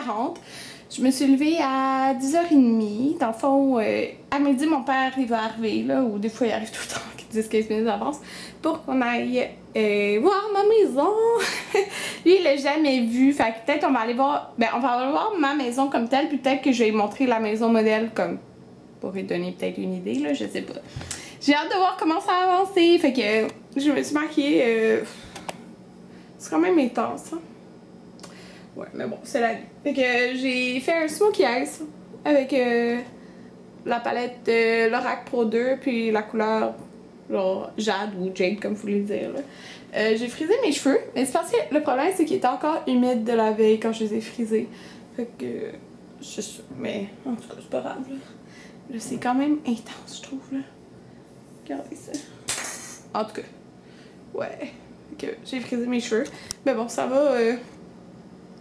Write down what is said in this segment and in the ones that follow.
10h40. Je me suis levée à 10h30. Dans le fond, à midi, mon père il va arriver, là, ou des fois il arrive tout le temps, 10-15 minutes d'avance, pour qu'on aille voir ma maison. Lui, il l'a jamais vu, fait que peut-être on va aller voir, ben on va aller voir ma maison comme telle, puis peut-être que je vais lui montrer la maison modèle, comme, pour lui donner peut-être une idée, là, je sais pas. J'ai hâte de voir comment ça a avancé, fait que je me suis maquillée, c'est quand même intense, hein. Ouais, mais bon, c'est la vie. Fait que j'ai fait un smokey eyes avec la palette de Lorac Pro 2 puis la couleur genre jade ou jade comme vous voulez le dire. J'ai frisé mes cheveux, mais c'est parce que le problème c'est qu'ils étaient encore humides de la veille quand je les ai frisés. Fait que c'est ça. Mais en tout cas, c'est pas grave. Là, c'est quand même intense, je trouve. Là. Regardez ça. En tout cas, ouais. Fait que j'ai frisé mes cheveux. Mais bon, ça va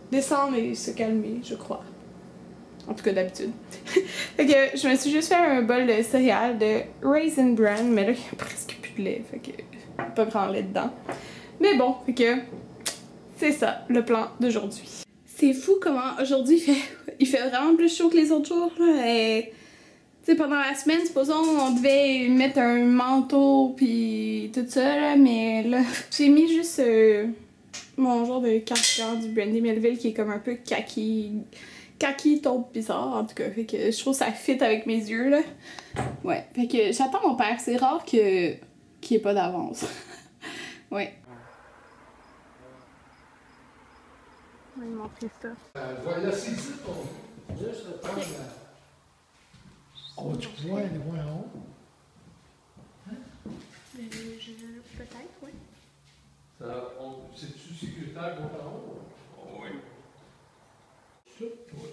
descendre et se calmer, je crois. En tout cas, d'habitude. Fait que je me suis juste fait un bol de céréales de Raisin Bran, mais là, il y a presque plus de lait, fait que pas grand lait dedans. Mais bon, fait que c'est ça, le plan d'aujourd'hui. C'est fou comment aujourd'hui il fait vraiment plus chaud que les autres jours, là. Et, tu sais, pendant la semaine, supposons, on devait mettre un manteau pis tout ça, là, mais là, j'ai mis juste mon genre de cardigan du Brandy Melville qui est comme un peu kaki taupe bizarre en tout cas, fait que je trouve que ça fit avec mes yeux là. Ouais, fait que j'attends mon père, c'est rare qu'il n'y ait pas d'avance. Ouais. On va lui montrer ça. Voilà, c'est ici qu'on juste reprendre la... Oh, tu vois, elle est moins haut. Hein? Peut-être, oui. C'est-tu sécuritaire qu'on parle? Oh, oui. Ça? Oui.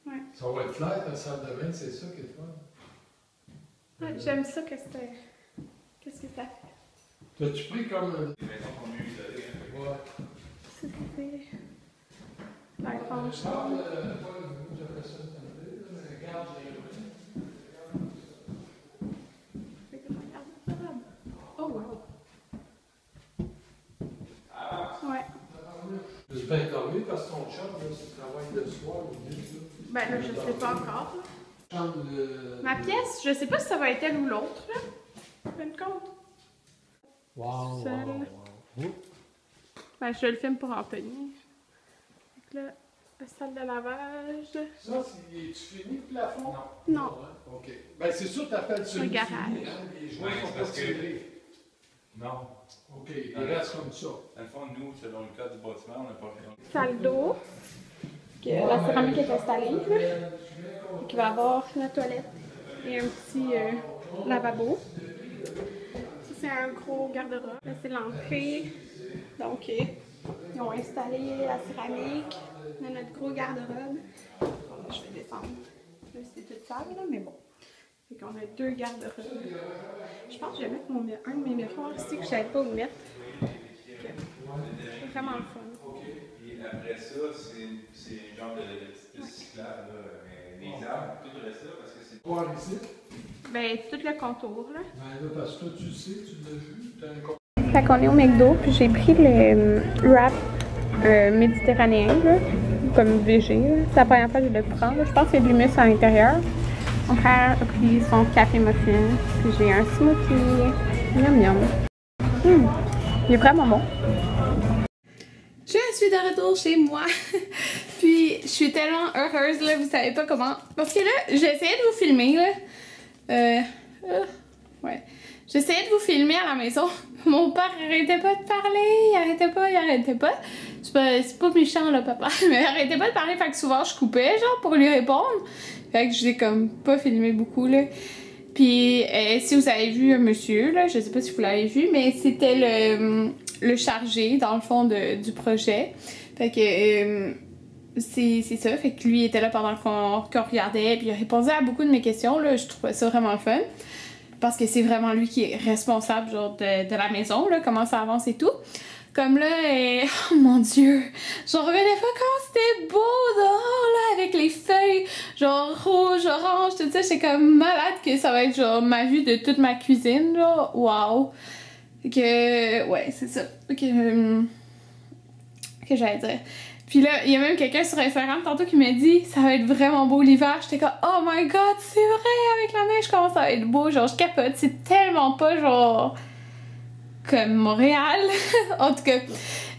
Ouais. Ça va être clair, la salle de bain, c'est ça qui est fun. Ouais, j'aime ça que c'était. Qu'est-ce que ça fait? T'as-tu pris comme un... Ouais. C'était. La grande chambre. J'appelle ça une garde. Oh wow. Ouais. Je suis bien dormi parce que ton chum, là, c'est travail de soir ou de nuit. Ben là, je sais pas encore. Là. Chambre de... Ma pièce, je sais pas si ça va être elle ou l'autre, là. En fin de compte. Wow, Seul. wow. Ben, je le filme pour Anthony. Donc là, la salle de lavage. Ça, tu fini le plafond? Non. Non. OK. Ben, c'est sûr que tu appelles celui Un garage. fini, hein? Les joints sont pas tirés. Non. OK, il reste comme ça. Dans le fond, nous, selon le code du bâtiment, on n'a pas fait. Salle d'eau. La céramique est installée. Là. Donc, il va y avoir la toilette et un petit lavabo. Ça, c'est un gros garde-robe. Là, c'est l'entrée. Donc, ils ont installé la céramique. On a notre gros garde-robe. Je vais descendre. Là, c'est tout sale, là, mais bon. Fait qu'on a deux garde-robes. Je pense que je vais mettre un de mes miroirs ici que je ne savais pas où mettre. C'est vraiment le fun. Et après ça, c'est un genre de cyclable, là. Mais les arbres, tout le reste là, parce que c'est. Voir ici? Ben, tout le contour, là. Ben là, parce que toi, tu sais, tu l'as vu, t'as un contour. Fait qu'on est au McDo, puis j'ai pris le wrap méditerranéen, là, comme végé. C'est la première fois que je le prends. Je pense qu'il y a de l'humus à l'intérieur. Mon frère a pris son café muffin, puis j'ai un smoothie. Miam miam. Il est vraiment bon. Je suis de retour chez moi. Puis je suis tellement heureuse, là, vous savez pas comment. Parce que là, j'essayais de vous filmer, là. Ouais. J'essayais de vous filmer à la maison. Mon père arrêtait pas de parler. Il arrêtait pas. C'est pas méchant, là, papa. Mais il arrêtait pas de parler, fait que souvent je coupais, genre, pour lui répondre. Fait que je l'ai comme pas filmé beaucoup, là. Puis, si vous avez vu un monsieur, là, je sais pas si vous l'avez vu, mais c'était le chargé, dans le fond, du projet. Fait que, c'est ça. Fait que lui était là pendant qu'on regardait, puis il répondait à beaucoup de mes questions, là. Je trouvais ça vraiment fun. Parce que c'est vraiment lui qui est responsable, genre, de la maison, là, comment ça avance et tout. Comme là, oh mon dieu, j'en revenais pas quand c'était beau dehors, là, avec les feuilles, genre rouge, orange, tout ça. J'étais comme malade que ça va être, genre, ma vue de toute ma cuisine, là. Waouh! Fait que, ouais, c'est ça. Fait que, que j'allais dire. Puis là, il y a même quelqu'un sur Instagram tantôt qui m'a dit ça va être vraiment beau l'hiver. J'étais comme oh my god, c'est vrai, avec la neige, comment ça va être beau. Genre, je capote. C'est tellement pas genre comme Montréal. En tout cas,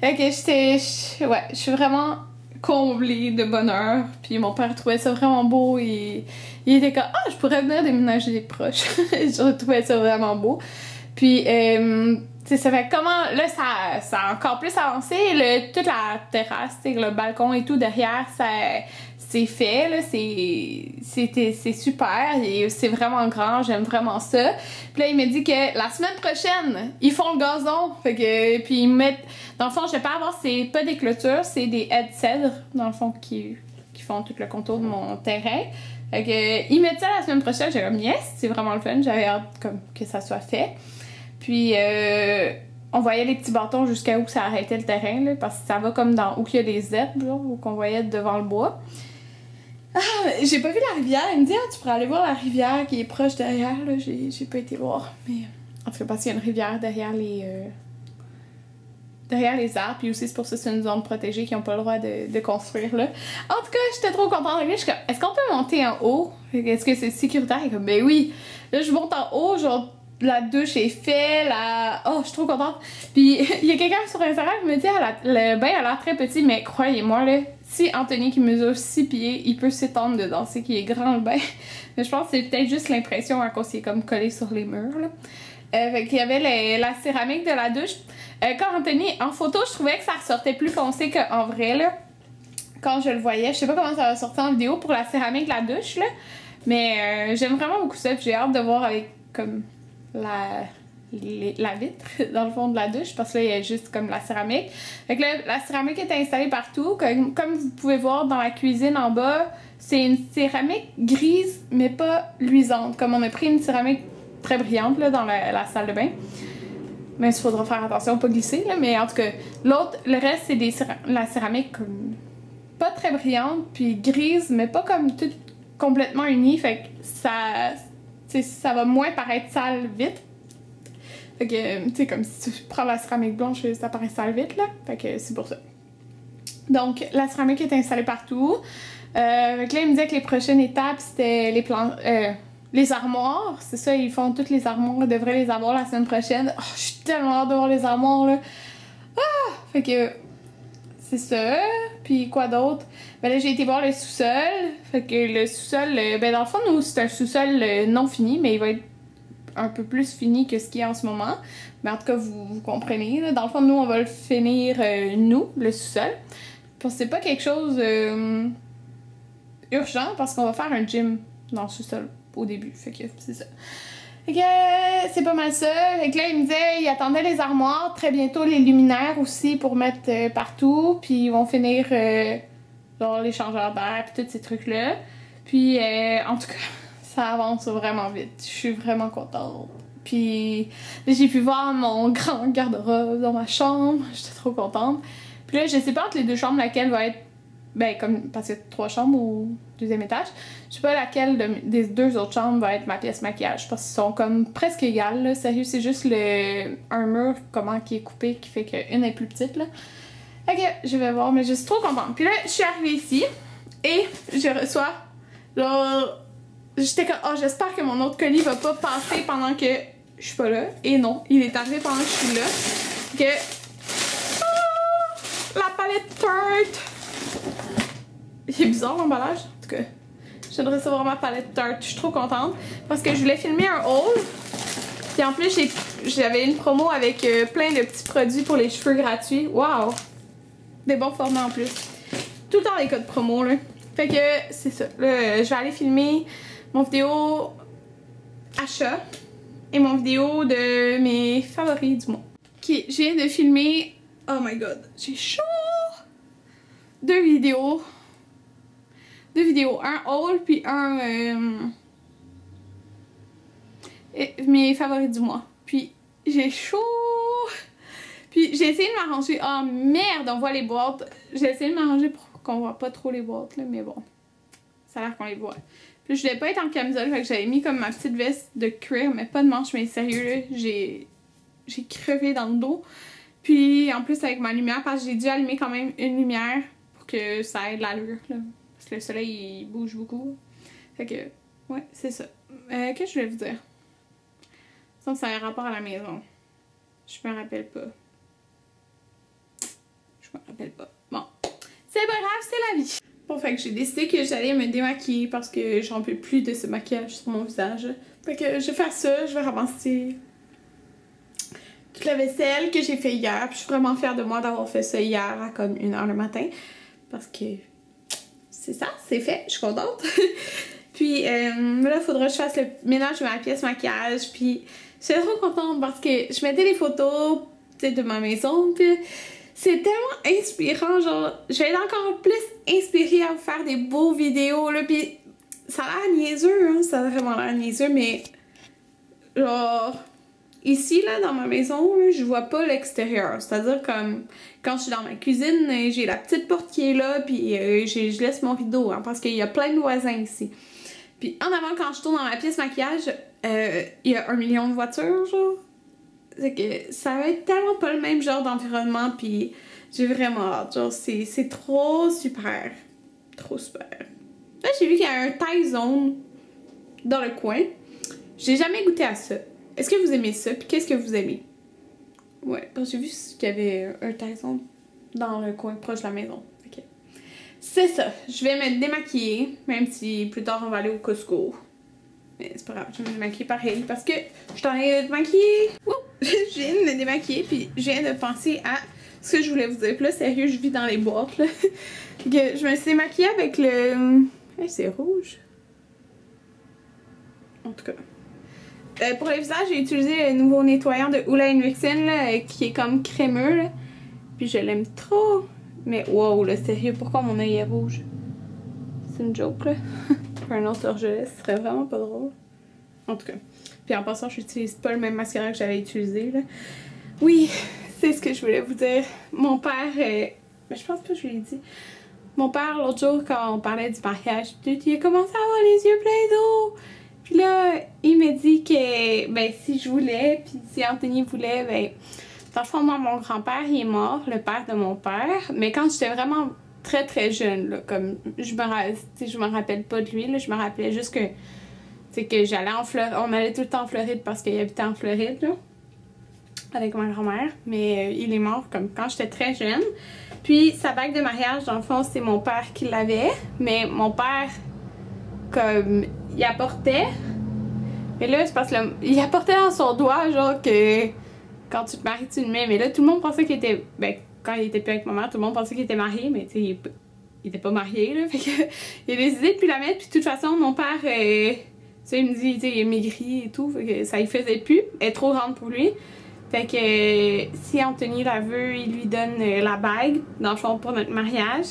je suis vraiment comblée de bonheur. Puis mon père trouvait ça vraiment beau et il était comme ah, je pourrais venir déménager proche. Je trouvais ça vraiment beau. Puis ça fait comment là ça a encore plus avancé, toute la terrasse, le balcon et tout derrière, ça c'est fait là, c'est super et c'est vraiment grand, j'aime vraiment ça. Puis là il m'a dit que la semaine prochaine ils font le gazon, fait que puis ils mettent dans le fond, je vais pas avoir, c'est pas des clôtures, c'est des haies de cèdre dans le fond qui font tout le contour de mon terrain. Fait que ils mettent ça la semaine prochaine, j'ai comme yes, c'est vraiment le fun, j'avais hâte comme que ça soit fait. Puis, on voyait les petits bâtons jusqu'à où ça arrêtait le terrain, là, parce que ça va comme dans où il y a les zèbres, genre, où qu'on voyait devant le bois. Ah, j'ai pas vu la rivière. Il me dit, ah, tu pourrais aller voir la rivière qui est proche derrière, là. J'ai pas été voir. Mais, en tout cas, parce qu'il y a une rivière derrière les arbres, puis aussi c'est pour ça que c'est une zone protégée qui n'ont pas le droit de construire là. En tout cas, j'étais trop contente. Je suis comme, est-ce qu'on peut monter en haut? Est-ce que c'est sécuritaire? Et comme, ben oui. Là, je monte en haut, genre, la douche est faite, oh, je suis trop contente. Puis, il y a quelqu'un sur Instagram qui me dit, le bain a l'air très petit, mais croyez-moi, là, si Anthony qui mesure 6 pieds, il peut s'étendre dedans, c'est qu'il est grand le bain. Mais je pense que c'est peut-être juste l'impression à cause qu'il est comme collé sur les murs, là. Fait qu'il y avait la céramique de la douche. Quand Anthony, en photo, je trouvais que ça ressortait plus foncé qu'en vrai, là. Quand je le voyais, je sais pas comment ça va sortir en vidéo pour la céramique de la douche, là. Mais j'aime vraiment beaucoup ça, j'ai hâte de voir avec, comme, la vitre dans le fond de la douche, parce que là, il y a juste comme la céramique. Fait que là, la céramique est installée partout. Comme vous pouvez voir dans la cuisine en bas, c'est une céramique grise, mais pas luisante. Comme on a pris une céramique très brillante là, dans la salle de bain. Mais il faudra faire attention à pas glisser, là. Mais en tout cas, le reste, c'est la céramique comme pas très brillante, puis grise, mais pas comme toute complètement unie. Fait que ça va moins paraître sale vite. Fait que, tu sais, comme si tu prends la céramique blanche, ça paraît sale vite, là. Fait que c'est pour ça. Donc, la céramique est installée partout. Fait que là, il me disait que les prochaines étapes, c'était les armoires. C'est ça, ils font toutes les armoires. Ils devraient les avoir la semaine prochaine. Oh, je suis tellement hâte de voir les armoires, là. Ah! Fait que, c'est ça. Puis quoi d'autre? Ben là, j'ai été voir le sous-sol. Fait que le sous-sol, ben dans le fond, nous, c'est un sous-sol non fini, mais il va être un peu plus fini que ce qu'il y a en ce moment. Mais en tout cas, vous comprenez. Là. Dans le fond, nous, on va le finir, nous, le sous-sol. Parce que c'est pas quelque chose urgent, parce qu'on va faire un gym dans le sous-sol au début. Fait que c'est ça. Fait que c'est pas mal ça. Fait que là, il me disait, il attendait les armoires, très bientôt les luminaires aussi pour mettre partout. Puis ils vont finir genre les changeurs d'air puis tous ces trucs-là. Puis en tout cas, ça avance vraiment vite. Je suis vraiment contente. Puis là, j'ai pu voir mon grand garde-robe dans ma chambre. J'étais trop contente. Puis là, je sais pas entre les deux chambres laquelle va être... Ben, comme... Parce qu'il y a 3 chambres au 2e étage. Je sais pas laquelle des 2 autres chambres va être ma pièce maquillage. Parce qu'ils sont comme presque égales, là. Sérieux, c'est juste un mur, comment, qui est coupé, qui fait qu'une est plus petite, là. Ok, je vais voir, mais je suis trop contente. Puis là, je suis arrivée ici. Et je reçois... Genre... J'étais comme, oh, j'espère que mon autre colis va pas passer pendant que je suis pas là. Et non, il est arrivé pendant que je suis là. Que... Oh, la palette Tarte! Il est bizarre l'emballage. En tout cas, je viens de recevoir ma palette Tarte. Je suis trop contente. Parce que je voulais filmer un haul. Puis en plus, j'avais une promo avec plein de petits produits pour les cheveux gratuits. Waouh! Des bons formats en plus. Tout le temps les codes promo, là. Fait que c'est ça. Là, je vais aller filmer mon vidéo achat et mon vidéo de mes favoris du mois. Ok, je viens de filmer. Oh my god, j'ai chaud! 2 vidéos. 2 vidéos. Un haul puis un... mes favoris du mois. Puis j'ai chaud! Puis j'ai essayé de m'arranger. Oh merde, on voit les boîtes. J'ai essayé de m'arranger pour qu'on voit pas trop les boîtes, là, mais bon. Ça a l'air qu'on les voit. Puis je voulais pas être en camisole, fait que j'avais mis comme ma petite veste de cuir, mais pas de manche, mais sérieux, là, j'ai crevé dans le dos. Puis en plus avec ma lumière, parce que j'ai dû allumer quand même une lumière pour que ça ait de l'allure, là. Parce que le soleil, il bouge beaucoup. Fait que, ouais, c'est ça. Qu'est-ce que je voulais vous dire? Ça a un rapport à la maison. Je me rappelle pas. Je me rappelle pas. Bon. C'est pas grave, c'est la vie. Bon, fait que j'ai décidé que j'allais me démaquiller parce que j'en peux plus de ce maquillage sur mon visage. Fait que je vais faire ça, je vais ramasser toute la vaisselle que j'ai fait hier. Puis je suis vraiment fière de moi d'avoir fait ça hier à comme 1h le matin. Parce que c'est ça, c'est fait, je suis contente. Puis là, il faudra que je fasse le ménage de ma pièce maquillage. Puis j'étais trop contente parce que je mettais des photos de ma maison. Puis c'est tellement inspirant, genre, je vais être encore plus inspirée à vous faire des beaux vidéos, là. Puis ça a l'air niaiseux, hein, ça a vraiment l'air niaiseux, mais genre, ici, là, dans ma maison, là, je vois pas l'extérieur. C'est-à-dire, comme, quand je suis dans ma cuisine, j'ai la petite porte qui est là, puis je laisse mon rideau, hein, parce qu'il y a plein de voisins ici. Puis en avant, quand je tourne dans ma pièce maquillage, il y a 1 million de voitures, genre. C'est que ça va être tellement pas le même genre d'environnement, puis j'ai vraiment hâte. Genre, c'est trop super. Trop super. Là, j'ai vu qu'il y a un Thai Zone dans le coin. J'ai jamais goûté à ça. Est-ce que vous aimez ça? Puis qu'est-ce que vous aimez? Ouais, parce que j'ai vu qu'il y avait un Thai Zone dans le coin proche de la maison. Ok. C'est ça. Je vais me démaquiller, même si plus tard on va aller au Costco. Mais c'est pas grave, je vais me démaquiller pareil parce que je t'en ai démaquillé. Je viens de me démaquiller, puis je viens de penser à ce que je voulais vous dire. Puis là, sérieux, je vis dans les boîtes, là. Que je me suis démaquillée avec le... Hey, c'est rouge. En tout cas. Pour le visage, j'ai utilisé le nouveau nettoyant de Hoola & Vixen, là, qui est comme crémeux, là. Puis je l'aime trop. Mais wow, là, sérieux, pourquoi mon œil est rouge? C'est une joke, là. Pour un autre orgelet, ce serait vraiment pas drôle. En tout cas. Puis en passant, je n'utilise pas le même mascara que j'avais utilisé, là. Oui, c'est ce que je voulais vous dire. Mon père, mais je pense pas que je l'ai dit. Mon père, l'autre jour, quand on parlait du mariage, il a commencé à avoir les yeux pleins d'eau. Puis là, il m'a dit que, ben, si je voulais, puis si Anthony voulait, ben, dans le fond, moi, mon grand-père, il est mort, le père de mon père. Mais quand j'étais vraiment très, très jeune, là, comme, je me rappelle pas de lui, là, je me rappelais juste que, que j'allais en Floride, on allait tout le temps en Floride parce qu'il habitait en Floride, là, avec ma grand-mère. Mais il est mort, comme, quand j'étais très jeune. Puis, sa bague de mariage, dans le fond, c'est mon père qui l'avait. Mais mon père, comme, il apportait. Mais là, c'est parce qu'il apportait dans son doigt, genre, que quand tu te maries, tu le mets. Mais là, tout le monde pensait qu'il était... Ben, quand il était plus avec ma mère, tout le monde pensait qu'il était marié. Mais, tu sais, il était pas marié, là. Fait que, il a décidé de plus la mettre. Puis, de toute façon, mon père, tu sais, il me dit, tu sais, il est maigri et tout. Fait que ça y faisait plus. Elle est trop grande pour lui. Fait que si Anthony la veut, il lui donne la bague, dans le fond, pour notre mariage.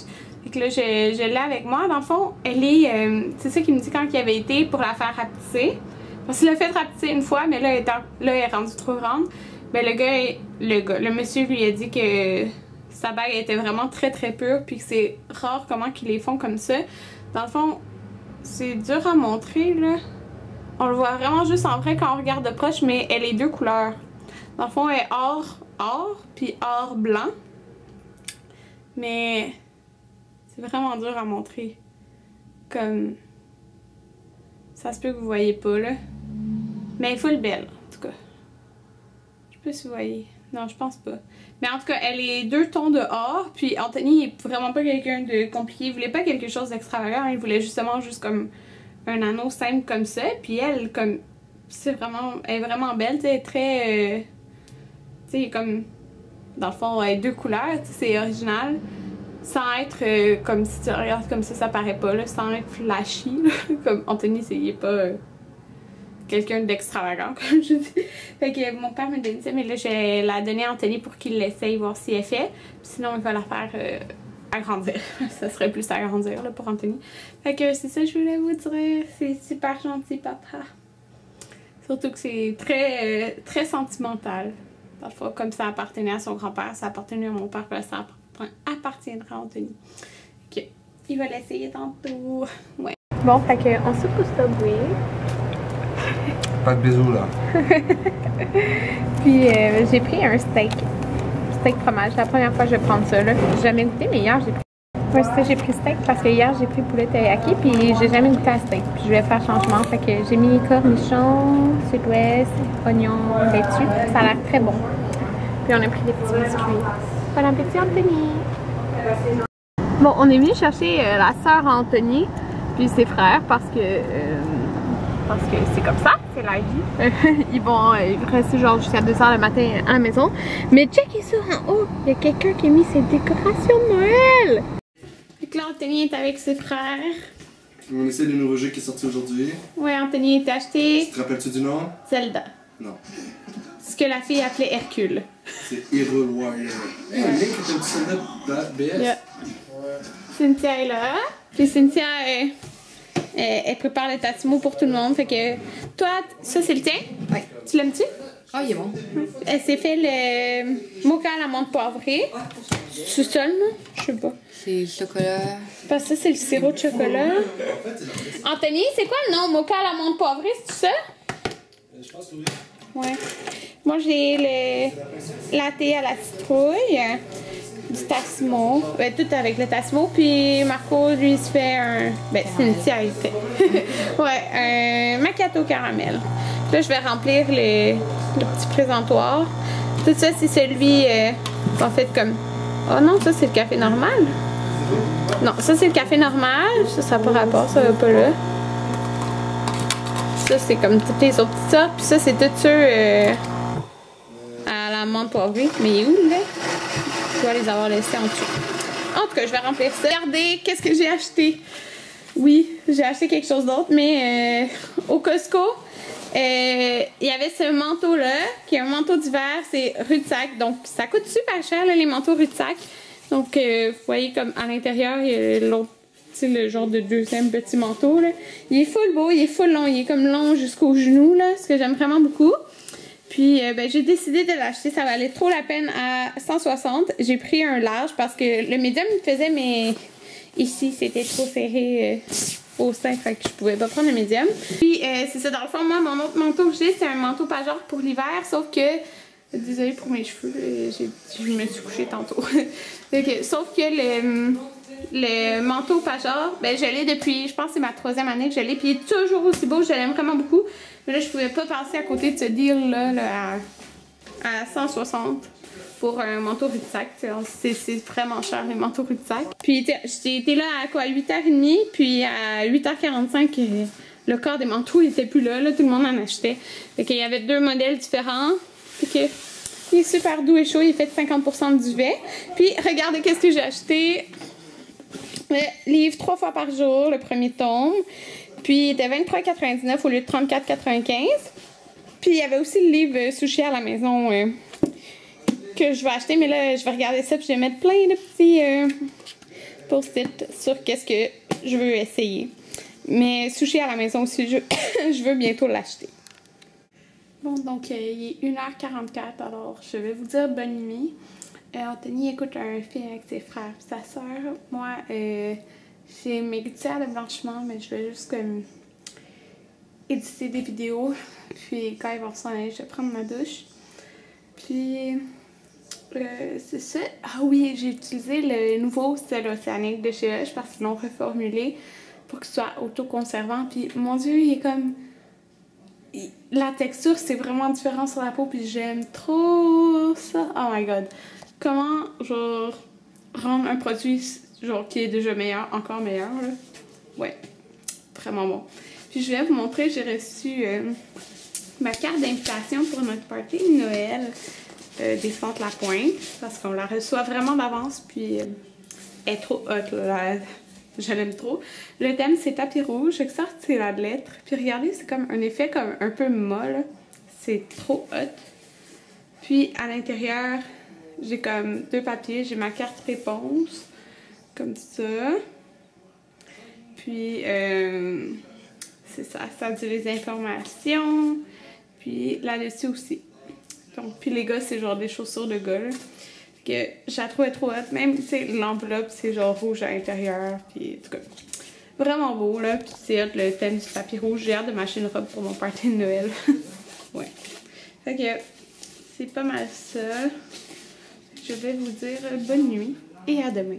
Fait que là, je l'ai avec moi. Dans le fond, elle est... c'est ça qu'il me dit quand il avait été pour la faire rapetisser. Parce qu'il l'a fait rapetisser une fois, mais là, elle est rendue trop grande. Ben, le monsieur lui a dit que sa bague était vraiment très très pure, puis que c'est rare comment qu'ils les font comme ça. Dans le fond, c'est dur à montrer, là. On le voit vraiment juste en vrai quand on regarde de proche, mais elle est 2 couleurs. Dans le fond, elle est or, puis or blanc. Mais c'est vraiment dur à montrer. Comme... Ça se peut que vous voyez pas, là. Mais elle est full belle, en tout cas. Je sais pas si vous voyez. Non, je pense pas. Mais en tout cas, elle est 2 tons de or. Puis Anthony est vraiment pas quelqu'un de compliqué. Il voulait pas quelque chose d'extravagant. Il voulait justement juste comme un anneau simple comme ça. Puis elle, comme... Elle est vraiment belle, tu sais, très... tu sais, comme, dans le fond, 2 couleurs, c'est original. Sans être, comme si tu regardes comme ça paraît pas, là, sans être flashy, là. Comme Anthony, il est pas quelqu'un d'extravagant, comme je dis. Fait que mon père me donnait ça, mais là, je vais la donner à Anthony pour qu'il l'essaye, voir si elle fait. Puis sinon, il va la faire agrandir. Ça serait plus agrandir, là, pour Anthony. Fait que c'est ça que je voulais vous dire. C'est super gentil, papa. Surtout que c'est très, très sentimental. Parfois, comme ça appartenait à son grand-père, ça appartenait à mon père, puis ça appartiendra à Anthony. Ok, il va l'essayer tantôt. Ouais. Bon, fait qu'on se pousse Subway. Pas de bisous là. Puis j'ai pris un steak. steak fromage. La première fois que je vais prendre ça, là. J'ai jamais goûté, mais hier, j'ai pris. Ouais, c'est ça, j'ai pris steak parce que hier, j'ai pris poulet teriyaki, puis j'ai jamais goûté à steak. Puis je vais faire changement, fait que j'ai mis cornichons, sud-ouest, oignons, laitue. Ça a l'air très bon. Puis on a pris des petits biscuits. Bon appétit, Anthony! Bon, on est venu chercher la sœur Anthony, puis ses frères, parce que c'est comme ça, c'est la vie. Ils vont rester genre jusqu'à 2h le matin à la maison. Mais checkez ça en haut, il y a quelqu'un qui a mis ses décorations de Noël! Donc là, Anthony est avec ses frères. On essaie le nouveau jeu qui est sorti aujourd'hui. Ouais, Anthony est acheté. Tu te rappelles-tu du nom? Zelda. Non. Ce que la fille appelait Hercule. C'est Hero Warrior. Hey, Link était un petit soldat BS. Yeah. Cynthia est là. Puis Cynthia, elle prépare le tatimo pour tout le monde. Fait que toi, ça c'est le tien? Oui. Tu l'aimes-tu? Ah, il est bon. Elle s'est fait le mocha à l'amande poivrée. C'est ça, non? Je sais pas. C'est le chocolat. Parce que ça, c'est le sirop de chocolat. Anthony, c'est quoi le nom? Mocha à l'amande poivrée, c'est ça? Je pense que oui. Ouais. Moi, j'ai le latte à la citrouille, du tassimo, tout avec le tassimo, puis Marco, lui, il se fait un... Ben, Cynthia, il fait. Ouais, un macchiato caramel. Là, je vais remplir le petit présentoir. Tout ça, c'est celui, en fait, comme... Oh non, ça, c'est le café normal. Non, ça, c'est le café normal. Ça n'a pas rapport, ça va pas là. Ça, c'est comme toutes les autres petites sortes. Puis ça, c'est tout ceux à la menthe poivrée. Mais il est où, là? Je dois les avoir laissés en dessous. En tout cas, je vais remplir ça. Regardez, qu'est-ce que j'ai acheté? Oui, j'ai acheté quelque chose d'autre, mais au Costco, il y avait ce manteau-là, qui est un manteau d'hiver. C'est Rudsac. Donc, ça coûte super cher, là, les manteaux Rudsac. Donc, vous voyez, comme à l'intérieur, il y a l'autre. C'est le genre de deuxième petit manteau, là. Il est full beau, il est full long, il est comme long jusqu'aux genoux, là, ce que j'aime vraiment beaucoup. Puis, ben, j'ai décidé de l'acheter, ça valait trop la peine à 160. J'ai pris un large parce que le médium me faisait, mais ici, c'était trop serré au sein, fait que je pouvais pas prendre le médium. Puis, c'est ça, dans le fond, moi, mon autre manteau que j'ai, c'est un manteau Pajor pour l'hiver, sauf que... Désolée pour mes cheveux, je me suis couchée tantôt. Okay, sauf que le manteau Pajor, ben je l'ai depuis, je pense que c'est ma 3e année que je l'ai, puis il est toujours aussi beau, je l'aime vraiment beaucoup. Mais là, je pouvais pas passer à côté de ce deal-là à 160 pour un manteau Rudsac. C'est vraiment cher, les manteaux Rudsac. Puis j'ai été là à quoi, 8h30, puis à 8h45, le corps des manteaux il était plus là, tout le monde en achetait. Fait qu'il y avait 2 modèles différents. Fait que, il est super doux et chaud, il est fait de 50% de duvet. Puis, regardez qu'est-ce que j'ai acheté. Le livre 3 fois par jour, le premier tome. Puis, il était 23,99 au lieu de 34,95. Puis, il y avait aussi le livre Sushi à la maison que je vais acheter. Mais là, je vais regarder ça, puis je vais mettre plein de petits post-it sur qu'est-ce que je veux essayer. Mais Sushi à la maison aussi, je veux bientôt l'acheter. Bon, donc il est 1h44, alors je vais vous dire bonne nuit. Anthony écoute un film avec ses frères et sa soeur. Moi, j'ai mes gouttières de blanchiment, mais je vais juste comme éditer des vidéos. Puis quand ils vont s'en aller, je vais prendre ma douche. Puis, c'est ça. Ah oui, j'ai utilisé le nouveau sel océanique de chez Hush parce qu'ils l'ont reformulé pour qu'il soit autoconservant. Puis, mon Dieu, il est comme... La texture, c'est vraiment différent sur la peau, puis j'aime trop ça. Oh my god. Comment, genre, rendre un produit, genre, qui est déjà meilleur, encore meilleur, là. Ouais. Vraiment bon. Puis je vais vous montrer, j'ai reçu ma carte d'invitation pour notre party de Noël des Fentes La Pointe, parce qu'on la reçoit vraiment d'avance, puis elle est trop hot, là. Je l'aime trop. Le thème, c'est tapis rouge. Je sorte, c'est la lettre. Puis regardez, c'est comme un effet comme un peu molle. C'est trop hot. Puis à l'intérieur, j'ai comme 2 papiers. J'ai ma carte réponse. Comme ça. Puis, c'est ça. Ça dit les informations. Puis là-dessus aussi. Donc, puis les gars, c'est genre des chaussures de gars, là. Que je la trouvais trop hot. Même, tu sais, l'enveloppe, c'est genre rouge à l'intérieur. Puis, en tout cas, vraiment beau, là. Puis c'est hot, le thème du tapis rouge. J'ai hâte de m'acheter une robe pour mon party de Noël. Ouais. Fait que, c'est pas mal ça. je vais vous dire bonne nuit et à demain.